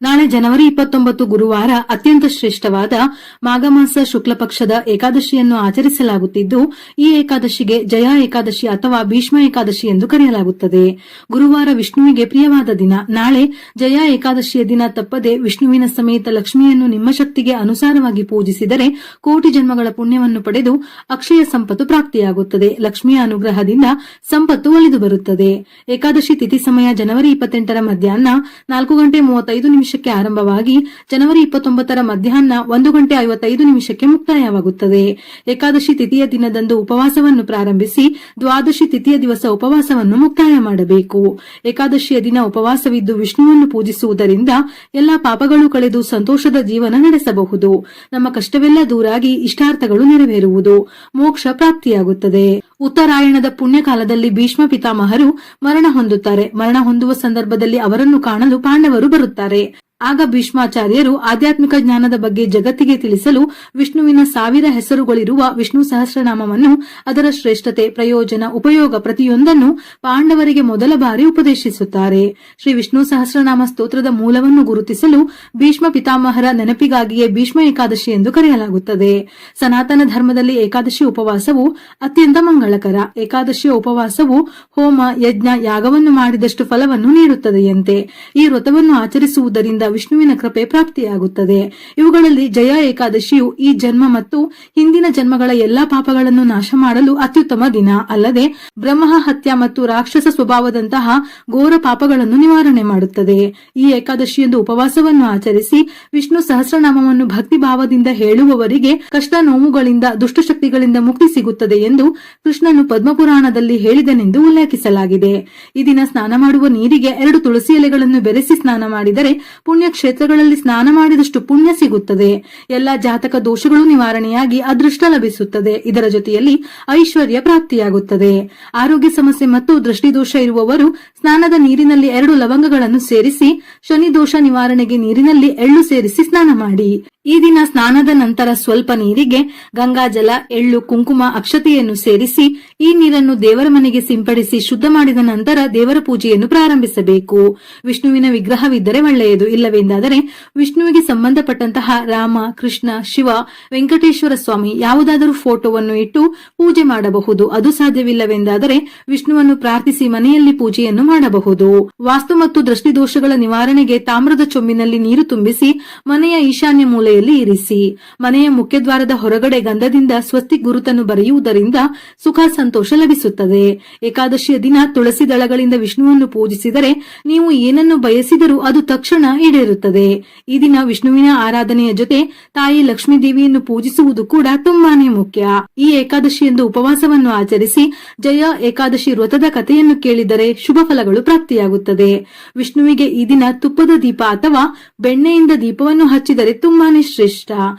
ನಾಳೆ ಜನವರಿ 29 ಗುರುವಾರ ಅತ್ಯಂತ ಶ್ರೇಷ್ಠವಾದ ಮಾಘಮಾಸ ಶುಕ್ಲ ಪಕ್ಷದ ಏಕಾದಶಿಯನ್ನು ಆಚರಿಸಲಾಗುತ್ತಿದ್ದು, ಈ ಏಕಾದಶಿಗೆ ಜಯ ಏಕಾದಶಿ ಅಥವಾ ಭೀಷ್ಮ ಏಕಾದಶಿ ಎಂದು ಕರೆಯಲಾಗುತ್ತದೆ. ಗುರುವಾರ ವಿಷ್ಣುವಿಗೆ ಪ್ರಿಯವಾದ ದಿನ. ನಾಳೆ ಜಯ ಏಕಾದಶಿಯ ದಿನ ತಪ್ಪದೆ ವಿಷ್ಣುವಿನ ಸಮೇತ ಲಕ್ಷ್ಮಿಯನ್ನು ನಿಮ್ಮ ಶಕ್ತಿಗೆ ಅನುಸಾರವಾಗಿ ಪೂಜಿಸಿದರೆ ಕೋಟಿ ಜನ್ಮಗಳ ಪುಣ್ಯವನ್ನು ಪಡೆದು ಅಕ್ಷಯ ಸಂಪತ್ತು ಪ್ರಾಪ್ತಿಯಾಗುತ್ತದೆ. ಲಕ್ಷ್ಮಿಯ ಅನುಗ್ರಹದಿಂದ ಸಂಪತ್ತು ಒಲಿದು ಬರುತ್ತದೆ. ಏಕಾದಶಿ ತಿಥಿ ಸಮಯ ಜನವರಿ 28ರ ಮಧ್ಯಾಹ್ನ 4:35 ಆರಂಭವಾಗಿ ಜನವರಿ 29ರ ಮಧ್ಯಾಹ್ನ 1:55 ಮುಕ್ತಾಯವಾಗುತ್ತದೆ. ಏಕಾದಶಿ ತಿಥಿಯ ದಿನದಂದು ಉಪವಾಸವನ್ನು ಪ್ರಾರಂಭಿಸಿ ದ್ವಾದಶಿ ತಿಥಿಯ ದಿವಸ ಉಪವಾಸವನ್ನು ಮುಕ್ತಾಯ ಮಾಡಬೇಕು. ಏಕಾದಶಿಯ ದಿನ ಉಪವಾಸವಿದ್ದು ವಿಷ್ಣುವನ್ನು ಪೂಜಿಸುವುದರಿಂದ ಎಲ್ಲಾ ಪಾಪಗಳು ಕಳೆದು ಸಂತೋಷದ ಜೀವನ ನಡೆಸಬಹುದು. ನಮ್ಮ ಕಷ್ಟವೆಲ್ಲ ದೂರಾಗಿ ಇಷ್ಟಾರ್ಥಗಳು ನೆರವೇರುವುದು, ಮೋಕ್ಷ ಪ್ರಾಪ್ತಿಯಾಗುತ್ತದೆ. ಉತ್ತರಾಯಣದ ಪುಣ್ಯಕಾಲದಲ್ಲಿ ಭೀಷ್ಮ ಪಿತಾಮಹರು ಮರಣ ಹೊಂದುತ್ತಾರೆ. ಮರಣ ಹೊಂದುವ ಸಂದರ್ಭದಲ್ಲಿ ಅವರನ್ನು ಕಾಣಲು ಪಾಂಡವರು ಬರುತ್ತಾರೆ. ಆಗ ಭೀಷ್ಮಾಚಾರ್ಯರು ಆಧ್ಯಾತ್ಮಿಕ ಜ್ಞಾನದ ಬಗ್ಗೆ ಜಗತ್ತಿಗೆ ತಿಳಿಸಲು ವಿಷ್ಣುವಿನ 1000 ಹೆಸರುಗಳಿರುವ ವಿಷ್ಣು ಸಹಸ್ರನಾಮವನ್ನು, ಅದರ ಶ್ರೇಷ್ಠತೆ, ಪ್ರಯೋಜನ, ಉಪಯೋಗ ಪ್ರತಿಯೊಂದನ್ನು ಪಾಂಡವರಿಗೆ ಮೊದಲ ಬಾರಿ ಉಪದೇಶಿಸುತ್ತಾರೆ. ಶ್ರೀ ವಿಷ್ಣು ಸಹಸ್ರನಾಮ ಸ್ತೋತ್ರದ ಮೂಲವನ್ನು ಗುರುತಿಸಲು ಭೀಷ್ಮ ಪಿತಾಮಹರ ನೆನಪಿಗಾಗಿಯೇ ಭೀಷ್ಮ ಏಕಾದಶಿ ಎಂದು ಕರೆಯಲಾಗುತ್ತದೆ. ಸನಾತನ ಧರ್ಮದಲ್ಲಿ ಏಕಾದಶಿ ಉಪವಾಸವು ಅತ್ಯಂತ ಮಂಗಳಕರ. ಏಕಾದಶಿಯ ಉಪವಾಸವು ಹೋಮ, ಯಜ್ಞ, ಯಾಗವನ್ನು ಮಾಡಿದಷ್ಟು ಫಲವನ್ನು ನೀಡುತ್ತದೆಯಂತೆ. ಈ ವ್ರತವನ್ನು ಆಚರಿಸುವುದರಿಂದ ವಿಷ್ಣುವಿನ ಕೃಪೆ ಪ್ರಾಪ್ತಿಯಾಗುತ್ತದೆ. ಇವುಗಳಲ್ಲಿ ಜಯ ಏಕಾದಶಿಯು ಈ ಜನ್ಮ ಮತ್ತು ಹಿಂದಿನ ಜನ್ಮಗಳ ಎಲ್ಲಾ ಪಾಪಗಳನ್ನು ನಾಶ ಮಾಡಲು ಅತ್ಯುತ್ತಮ ದಿನ. ಅಲ್ಲದೆ ಬ್ರಹ್ಮ ಹತ್ಯ ಮತ್ತು ರಾಕ್ಷಸ ಸ್ವಭಾವದಂತಹ ಘೋರ ಪಾಪಗಳನ್ನು ನಿವಾರಣೆ ಮಾಡುತ್ತದೆ. ಈ ಏಕಾದಶಿಯಂದು ಉಪವಾಸವನ್ನು ಆಚರಿಸಿ ವಿಷ್ಣು ಸಹಸ್ರನಾಮವನ್ನು ಭಕ್ತಿ ಭಾವದಿಂದ ಹೇಳುವವರಿಗೆ ಕಷ್ಟ ನೋವುಗಳಿಂದ, ದುಷ್ಟಶಕ್ತಿಗಳಿಂದ ಮುಕ್ತಿ ಸಿಗುತ್ತದೆ ಎಂದು ಕೃಷ್ಣನು ಪದ್ಮಪುರಾಣದಲ್ಲಿ ಹೇಳಿದನೆಂದು ಉಲ್ಲೇಖಿಸಲಾಗಿದೆ. ಈ ದಿನ ಸ್ನಾನ ಮಾಡುವ ನೀರಿಗೆ 2 ತುಳಸಿ ಎಲೆಗಳನ್ನು ಬೆರೆಸಿ ಸ್ನಾನ ಮಾಡಿದರೆ ಪುಣ್ಯ ಕ್ಷೇತ್ರಗಳಲ್ಲಿ ಸ್ನಾನ ಮಾಡಿದಷ್ಟು ಪುಣ್ಯ ಸಿಗುತ್ತದೆ. ಎಲ್ಲಾ ಜಾತಕ ದೋಷಗಳು ನಿವಾರಣೆಯಾಗಿ ಅದೃಷ್ಟ ಲಭಿಸುತ್ತದೆ. ಇದರ ಜೊತೆಯಲ್ಲಿ ಐಶ್ವರ್ಯ ಪ್ರಾಪ್ತಿಯಾಗುತ್ತದೆ. ಆರೋಗ್ಯ ಸಮಸ್ಯೆ ಮತ್ತು ದೃಷ್ಟಿದೋಷ ಇರುವವರು ಸ್ನಾನದ ನೀರಿನಲ್ಲಿ 2 ಲವಂಗಗಳನ್ನು ಸೇರಿಸಿ, ಶನಿ ದೋಷ ನಿವಾರಣೆಗೆ ನೀರಿನಲ್ಲಿ ಎಳ್ಳು ಸೇರಿಸಿ ಸ್ನಾನ ಮಾಡಿ. ಈ ದಿನ ಸ್ನಾನದ ನಂತರ ಸ್ವಲ್ಪ ನೀರಿಗೆ ಗಂಗಾಜಲ, ಎಳ್ಳು, ಕುಂಕುಮ, ಅಕ್ಷತೆಯನ್ನು ಸೇರಿಸಿ ಈ ನೀರನ್ನು ದೇವರ ಮನೆಗೆ ಸಿಂಪಡಿಸಿ ಶುದ್ಧ ಮಾಡಿದ ನಂತರ ದೇವರ ಪೂಜೆಯನ್ನು ಪ್ರಾರಂಭಿಸಬೇಕು. ವಿಷ್ಣುವಿನ ವಿಗ್ರಹವಿದ್ದರೆ ಒಳ್ಳೆಯದು. ಇಲ್ಲವೆಂದಾದರೆ ವಿಷ್ಣುವಿಗೆ ಸಂಬಂಧಪಟ್ಟಂತಹ ರಾಮ, ಕೃಷ್ಣ, ಶಿವ, ವೆಂಕಟೇಶ್ವರ ಸ್ವಾಮಿ ಯಾವುದಾದರೂ ಫೋಟೋವನ್ನು ಇಟ್ಟು ಪೂಜೆ ಮಾಡಬಹುದು. ಅದು ಸಾಧ್ಯವಿಲ್ಲವೆಂದಾದರೆ ವಿಷ್ಣುವನ್ನು ಪ್ರಾರ್ಥಿಸಿ ಮನೆಯಲ್ಲಿ ಪೂಜೆಯನ್ನು ಮಾಡಬಹುದು. ವಾಸ್ತು ಮತ್ತು ದೃಷ್ಟಿದೋಷಗಳ ನಿವಾರಣೆಗೆ ತಾಮ್ರದ ಚೊಂಬಿನಲ್ಲಿ ನೀರು ತುಂಬಿಸಿ ಮನೆಯ ಈಶಾನ್ಯ ಮೂಲೆಯಲ್ಲಿ ಇರಿಸಿ. ಮನೆಯ ಮುಖ್ಯದ್ವಾರದ ಹೊರಗಡೆ ಗಂಧದಿಂದ ಸ್ವಸ್ತಿಕ್ ಗುರುತನ್ನು ಬರೆಯುವುದರಿಂದ ಸುಖ ಸಂತೋಷ ಲಭಿಸುತ್ತದೆ. ಏಕಾದಶಿಯ ದಿನ ತುಳಸಿ ದಳಗಳಿಂದ ವಿಷ್ಣುವನ್ನು ಪೂಜಿಸಿದರೆ ನೀವು ಏನನ್ನು ಬಯಸಿದರೂ ಅದು ತಕ್ಷಣ ಈಡೇರುತ್ತದೆ. ಈ ದಿನ ವಿಷ್ಣುವಿನ ಆರಾಧನೆಯ ಜೊತೆ ತಾಯಿ ಲಕ್ಷ್ಮೀ ದೇವಿಯನ್ನು ಪೂಜಿಸುವುದು ಕೂಡ ತುಂಬಾನೇ ಮುಖ್ಯ. ಈ ಏಕಾದಶಿಯಂದು ಉಪವಾಸವನ್ನು ಆಚರಿಸಿ ಜಯ ಏಕಾದಶಿ ವ್ರತದ ಕಥೆಯನ್ನು ಕೇಳಿದರೆ ಶುಭ ಫಲಗಳು ಪ್ರಾಪ್ತಿಯಾಗುತ್ತದೆ. ವಿಷ್ಣುವಿಗೆ ಈ ದಿನ ತುಪ್ಪದ ದೀಪ ಅಥವಾ ಬೆಣ್ಣೆಯಿಂದ ದೀಪವನ್ನು ಹಚ್ಚಿದರೆ ತುಂಬಾನೇ ಶ್ರೇಷ್ಠ.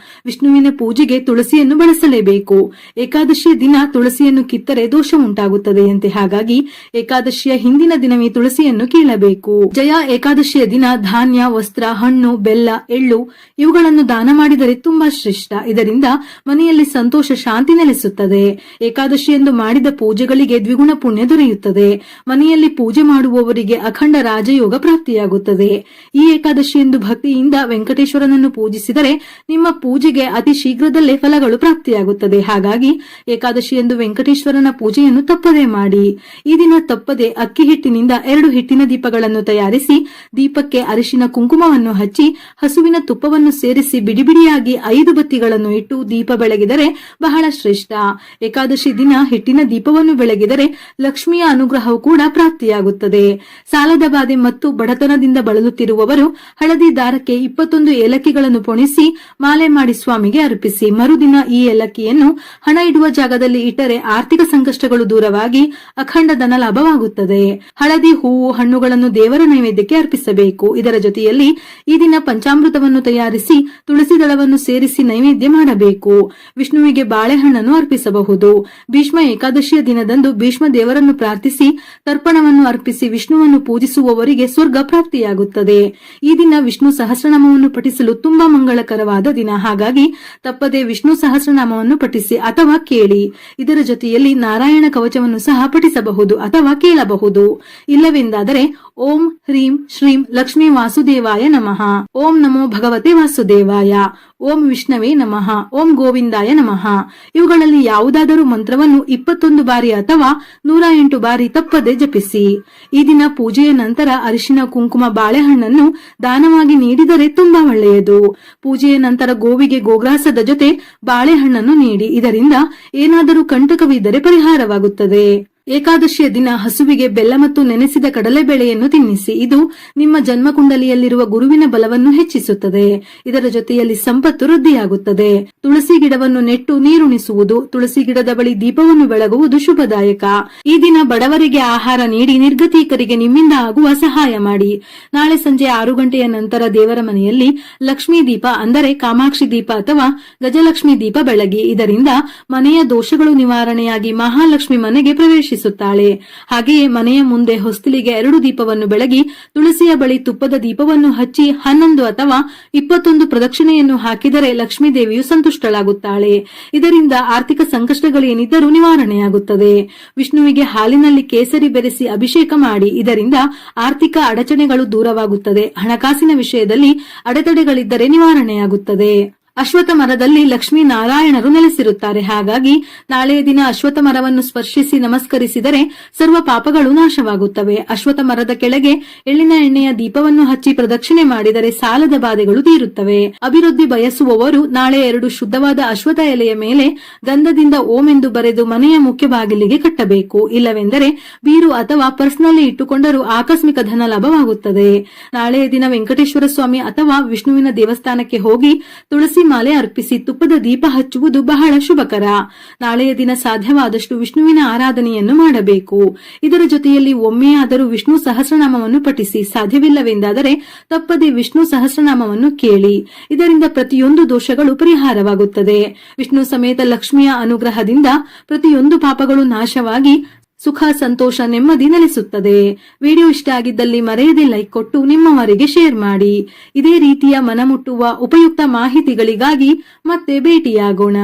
ವಿಷ್ಣುವಿನ ಪೂಜೆಗೆ ತುಳಸಿಯನ್ನು ಬಳಸಲೇಬೇಕು. ಏಕಾದಶಿಯ ದಿನ ತುಳಸಿಯನ್ನು ಕಿತ್ತರೆ ದೋಷ ಉಂಟಾಗುತ್ತದೆಯಂತೆ. ಹಾಗಾಗಿ ಏಕಾದಶಿಯ ಹಿಂದಿನ ದಿನವೇ ತುಳಸಿಯನ್ನು ಕೀಳಬೇಕು. ಜಯ ಏಕಾದಶಿಯ ದಿನ ಧಾನ್ಯ, ವಸ್ತ್ರ, ಹಣ್ಣು, ಬೆಲ್ಲ, ಎಳ್ಳು ಇವುಗಳನ್ನು ದಾನ ಮಾಡಿದರೆ ತುಂಬಾ ಶ್ರೇಷ್ಠ. ಇದರಿಂದ ಮನೆಯಲ್ಲಿ ಸಂತೋಷ, ಶಾಂತಿ ನೆಲೆಸುತ್ತದೆ. ಏಕಾದಶಿಯಂದು ಮಾಡಿದ ಪೂಜೆಗಳಿಗೆ ದ್ವಿಗುಣ ಪುಣ್ಯ ದೊರೆಯುತ್ತದೆ. ಮನೆಯಲ್ಲಿ ಪೂಜೆ ಮಾಡುವವರಿಗೆ ಅಖಂಡ ರಾಜಯೋಗ ಪ್ರಾಪ್ತಿಯಾಗುತ್ತದೆ. ಈ ಏಕಾದಶಿಯಂದು ಭಕ್ತಿಯಿಂದ ವೆಂಕಟೇಶ್ವರನನ್ನು ಪೂಜಿಸಿದರೆ ನಿಮ್ಮ ಪೂಜೆಗೆ ಅತಿ ಶೀಘ್ರದಲ್ಲೇ ಫಲಗಳು ಪ್ರಾಪ್ತಿಯಾಗುತ್ತದೆ. ಹಾಗಾಗಿ ಏಕಾದಶಿಯಂದು ವೆಂಕಟೇಶ್ವರನ ಪೂಜೆಯನ್ನು ತಪ್ಪದೇ ಮಾಡಿ. ಈ ದಿನ ತಪ್ಪದೆ ಅಕ್ಕಿ ಹಿಟ್ಟಿನಿಂದ 2 ಹಿಟ್ಟಿನ ದೀಪಗಳನ್ನು ತಯಾರಿಸಿ ದೀಪಕ್ಕೆ ಅರಿಶಿನ ಕುಂಕುಮವನ್ನು ಹಚ್ಚಿ ಹಸುವಿನ ತುಪ್ಪವನ್ನು ಸೇರಿಸಿ ಬಿಡಿಬಿಡಿಯಾಗಿ 5 ಬತ್ತಿಗಳನ್ನು ಇಟ್ಟು ದೀಪ ಬೆಳಗಿದರೆ ಬಹಳ ಶ್ರೇಷ್ಠ. ಏಕಾದಶಿ ದಿನ ಹಿಟ್ಟಿನ ದೀಪವನ್ನು ಬೆಳಗಿದರೆ ಲಕ್ಷ್ಮಿಯ ಅನುಗ್ರಹವು ಕೂಡ ಪ್ರಾಪ್ತಿಯಾಗುತ್ತದೆ. ಸಾಲದ ಬಾಧೆ ಮತ್ತು ಬಡತನದಿಂದ ಬಳಲುತ್ತಿರುವವರು ಹಳದಿ ದಾರಕ್ಕೆ 21 ಏಲಕ್ಕಿಗಳನ್ನು ಪೊಣಿಸಿ ಮಾಲೆ ಮಾಡಿ ಸ್ವಾಮಿಗೆ ಅರ್ಪಿಸಿ. ಮರುದಿನ ಈ ಏಲಕ್ಕಿಯನ್ನು ಹಣ ಇಡುವ ಜಾಗದಲ್ಲಿ ಇಟ್ಟರೆ ಆರ್ಥಿಕ ಸಂಕಷ್ಟಗಳು ದೂರವಾಗಿ ಅಖಂಡ ಧನ ಲಾಭವಾಗುತ್ತದೆ. ಹಳದಿ ಹೂವು, ಹಣ್ಣುಗಳನ್ನು ದೇವರ ನೈವೇದ್ಯಕ್ಕೆ ಅರ್ಪಿಸಬೇಕು. ಇದರ ಜೊತೆಯಲ್ಲಿ ಈ ದಿನ ಪಂಚಾಮೃತವನ್ನು ತಯಾರಿಸಿ ತುಳಸಿ ದಳವನ್ನು ಸೇರಿಸಿ ನೈವೇದ್ಯ ಮಾಡಬೇಕು. ವಿಷ್ಣುವಿಗೆ ಬಾಳೆಹಣ್ಣನ್ನು ಅರ್ಪಿಸಬಹುದು. ಭೀಷ್ಮ ಏಕಾದಶಿಯ ದಿನದಂದು ಭೀಷ್ಮ ದೇವರನ್ನು ಪ್ರಾರ್ಥಿಸಿ ತರ್ಪಣವನ್ನು ಅರ್ಪಿಸಿ ವಿಷ್ಣುವನ್ನು ಪೂಜಿಸುವವರಿಗೆ ಸ್ವರ್ಗ ಪ್ರಾಪ್ತಿಯಾಗುತ್ತದೆ. ಈ ದಿನ ವಿಷ್ಣು ಸಹಸ್ರನಾಮವನ್ನು ಪಠಿಸಲು ತುಂಬಾ ಮಂಗಳಕರವಾದ ದಿನ. ಹಾಗಾಗಿ ತಪ್ಪದೆ ವಿಷ್ಣು ಸಹಸ್ರನಾಮವನ್ನು ಪಠಿಸಿ ಅಥವಾ ಕೇಳಿ. ಇದರ ಜೊತೆಯಲ್ಲಿ ನಾರಾಯಣ ಕವಚವನ್ನು ಸಹ ಪಠಿಸಬಹುದು ಅಥವಾ ಕೇಳಬಹುದು. ಇಲ್ಲವೆಂದಾದರೆ ಓಂ ಹ್ರೀಂ ಶ್ರೀಂ ಲಕ್ಷ್ಮೀ ವಾಸುದೇವಾಯ ನಮಃ. ಓಂ ನಮೋ ಭಗವತೆ ವಾಸುದೇವಾಯ. ಓಂ ವಿಷ್ಣವೇ ನಮಃ. ಓಂ ಗೋವಿಂದಾಯ ನಮಃ. ಇವುಗಳಲ್ಲಿ ಯಾವುದಾದರೂ ಮಂತ್ರವನ್ನು 21 ಬಾರಿ ಅಥವಾ 108 ಬಾರಿ ತಪ್ಪದೆ ಜಪಿಸಿ. ಈ ದಿನ ಪೂಜೆಯ ನಂತರ ಅರಿಶಿನ ಕುಂಕುಮ ಬಾಳೆಹಣ್ಣನ್ನು ದಾನವಾಗಿ ನೀಡಿದರೆ ತುಂಬಾ ಒಳ್ಳೆಯದು. ಪೂಜೆಯ ನಂತರ ಗೋವಿಗೆ ಗೋಗ್ರಾಸದ ಜೊತೆ ಬಾಳೆಹಣ್ಣನ್ನು ನೀಡಿ. ಇದರಿಂದ ಏನಾದರೂ ಕಂಟಕವಿದ್ದರೆ ಪರಿಹಾರವಾಗುತ್ತದೆ. ಏಕಾದಶಿಯ ದಿನ ಹಸುವಿಗೆ ಬೆಲ್ಲ ಮತ್ತು ನೆನೆಸಿದ ಕಡಲೆಬೇಳೆಯನ್ನು ತಿನ್ನಿಸಿ. ಇದು ನಿಮ್ಮ ಜನ್ಮಕುಂಡಲಿಯಲ್ಲಿರುವ ಗುರುವಿನ ಬಲವನ್ನು ಹೆಚ್ಚಿಸುತ್ತದೆ. ಇದರ ಜೊತೆಯಲ್ಲಿ ಸಂಪತ್ತು ವೃದ್ಧಿಯಾಗುತ್ತದೆ. ತುಳಸಿ ಗಿಡವನ್ನು ನೆಟ್ಟು ನೀರುಣಿಸುವುದು, ತುಳಸಿ ಗಿಡದ ಬಳಿ ದೀಪವನ್ನು ಬೆಳಗುವುದು ಶುಭದಾಯಕ. ಈ ದಿನ ಬಡವರಿಗೆ ಆಹಾರ ನೀಡಿ ನಿರ್ಗತಿಕರಿಗೆ ನಿಮ್ಮಿಂದ ಆಗುವ ಸಹಾಯ ಮಾಡಿ. ನಾಳೆ ಸಂಜೆ 6 ಗಂಟೆಯ ನಂತರ ದೇವರ ಮನೆಯಲ್ಲಿ ಲಕ್ಷ್ಮೀ ದೀಪ ಅಂದರೆ ಕಾಮಾಕ್ಷಿ ದೀಪ ಅಥವಾ ಗಜಲಕ್ಷ್ಮಿ ದೀಪ ಬೆಳಗಿ. ಇದರಿಂದ ಮನೆಯ ದೋಷಗಳು ನಿವಾರಣೆಯಾಗಿ ಮಹಾಲಕ್ಷ್ಮಿ ಮನೆಗೆ ಪ್ರವೇಶಿಸುತ್ತಾಳೆ. ಹಾಗೆಯೇ ಮನೆಯ ಮುಂದೆ ಹೊಸ್ತಿಲಿಗೆ 2 ದೀಪವನ್ನು ಬೆಳಗಿ ತುಳಸಿಯ ಬಳಿ ತುಪ್ಪದ ದೀಪವನ್ನು ಹಚ್ಚಿ 11 ಅಥವಾ 21 ಪ್ರದಕ್ಷಿಣೆಯನ್ನು ಹಾಕಿದರೆ ಲಕ್ಷ್ಮೀ ದೇವಿಯು ಸಂತುಷ್ಟಳಾಗುತ್ತಾಳೆ. ಇದರಿಂದ ಆರ್ಥಿಕ ಸಂಕಷ್ಟಗಳೇನಿದ್ದರೂ ನಿವಾರಣೆಯಾಗುತ್ತದೆ. ವಿಷ್ಣುವಿಗೆ ಹಾಲಿನಲ್ಲಿ ಕೇಸರಿ ಬೆರೆಸಿ ಅಭಿಷೇಕ ಮಾಡಿ. ಇದರಿಂದ ಆರ್ಥಿಕ ಅಡಚಣೆಗಳು ದೂರವಾಗುತ್ತದೆ. ಹಣಕಾಸಿನ ವಿಷಯದಲ್ಲಿ ಅಡೆತಡೆಗಳಿದ್ದರೆ ನಿವಾರಣೆಯಾಗುತ್ತದೆ. ಅಶ್ವತ್ಥ ಮರದಲ್ಲಿ ಲಕ್ಷ್ಮೀ ನಾರಾಯಣರು ನೆಲೆಸಿರುತ್ತಾರೆ. ಹಾಗಾಗಿ ನಾಳೆಯ ದಿನ ಅಶ್ವತ್ಥ ಮರವನ್ನು ಸ್ಪರ್ಶಿಸಿ ನಮಸ್ಕರಿಸಿದರೆ ಸರ್ವ ಪಾಪಗಳು ನಾಶವಾಗುತ್ತವೆ. ಅಶ್ವತ್ಥ ಮರದ ಕೆಳಗೆ ಎಳ್ಳಿನ ಎಣ್ಣೆಯ ದೀಪವನ್ನು ಹಚ್ಚಿ ಪ್ರದಕ್ಷಿಣೆ ಮಾಡಿದರೆ ಸಾಲದ ಬಾಧೆಗಳು ತೀರುತ್ತವೆ. ಅಭಿವೃದ್ಧಿ ಬಯಸುವವರು ನಾಳೆ 2 ಶುದ್ಧವಾದ ಅಶ್ವತ್ಥ ಎಲೆಯ ಮೇಲೆ ಗಂಧದಿಂದ ಓಂ ಎಂದು ಬರೆದು ಮನೆಯ ಮುಖ್ಯ ಬಾಗಿಲಿಗೆ ಕಟ್ಟಬೇಕು. ಇಲ್ಲವೆಂದರೆ ಬೀರು ಅಥವಾ ಪರ್ಸ್ನಲ್ಲಿ ಇಟ್ಟುಕೊಂಡರೂ ಆಕಸ್ಮಿಕ ಧನ ಲಾಭವಾಗುತ್ತದೆ. ನಾಳೆಯ ದಿನ ವೆಂಕಟೇಶ್ವರ ಸ್ವಾಮಿ ಅಥವಾ ವಿಷ್ಣುವಿನ ದೇವಸ್ಥಾನಕ್ಕೆ ಹೋಗಿ ತುಳಸಿ ಮಾಲೆ ಅರ್ಪಿಸಿ ತುಪ್ಪದ ದೀಪ ಹಚ್ಚುವುದು ಬಹಳ ಶುಭಕರ. ನಾಳೆಯ ದಿನ ಸಾಧ್ಯವಾದಷ್ಟು ವಿಷ್ಣುವಿನ ಆರಾಧನೆಯನ್ನು ಮಾಡಬೇಕು. ಇದರ ಜೊತೆಯಲ್ಲಿ ಒಮ್ಮೆಯಾದರೂ ವಿಷ್ಣು ಸಹಸ್ರನಾಮವನ್ನು ಪಠಿಸಿ. ಸಾಧ್ಯವಿಲ್ಲವೆಂದಾದರೆ ತಪ್ಪದೆ ವಿಷ್ಣು ಸಹಸ್ರನಾಮವನ್ನು ಕೇಳಿ. ಇದರಿಂದ ಪ್ರತಿಯೊಂದು ದೋಷಗಳು ಪರಿಹಾರವಾಗುತ್ತದೆ. ವಿಷ್ಣು ಸಮೇತ ಲಕ್ಷ್ಮಿಯ ಅನುಗ್ರಹದಿಂದ ಪ್ರತಿಯೊಂದು ಪಾಪಗಳು ನಾಶವಾಗಿ ಸುಖ, ಸಂತೋಷ, ನೆಮ್ಮದಿ ನೆಲೆಸುತ್ತದೆ. ವಿಡಿಯೋ ಇಷ್ಟ ಆಗಿದ್ದಲ್ಲಿ ಮರೆಯದೆ ಲೈಕ್ ಕೊಟ್ಟು ನಿಮ್ಮವರಿಗೆ ಶೇರ್ ಮಾಡಿ. ಇದೇ ರೀತಿಯ ಮನಮುಟ್ಟುವ ಉಪಯುಕ್ತ ಮಾಹಿತಿಗಳಿಗಾಗಿ ಮತ್ತೆ ಭೇಟಿಯಾಗೋಣ.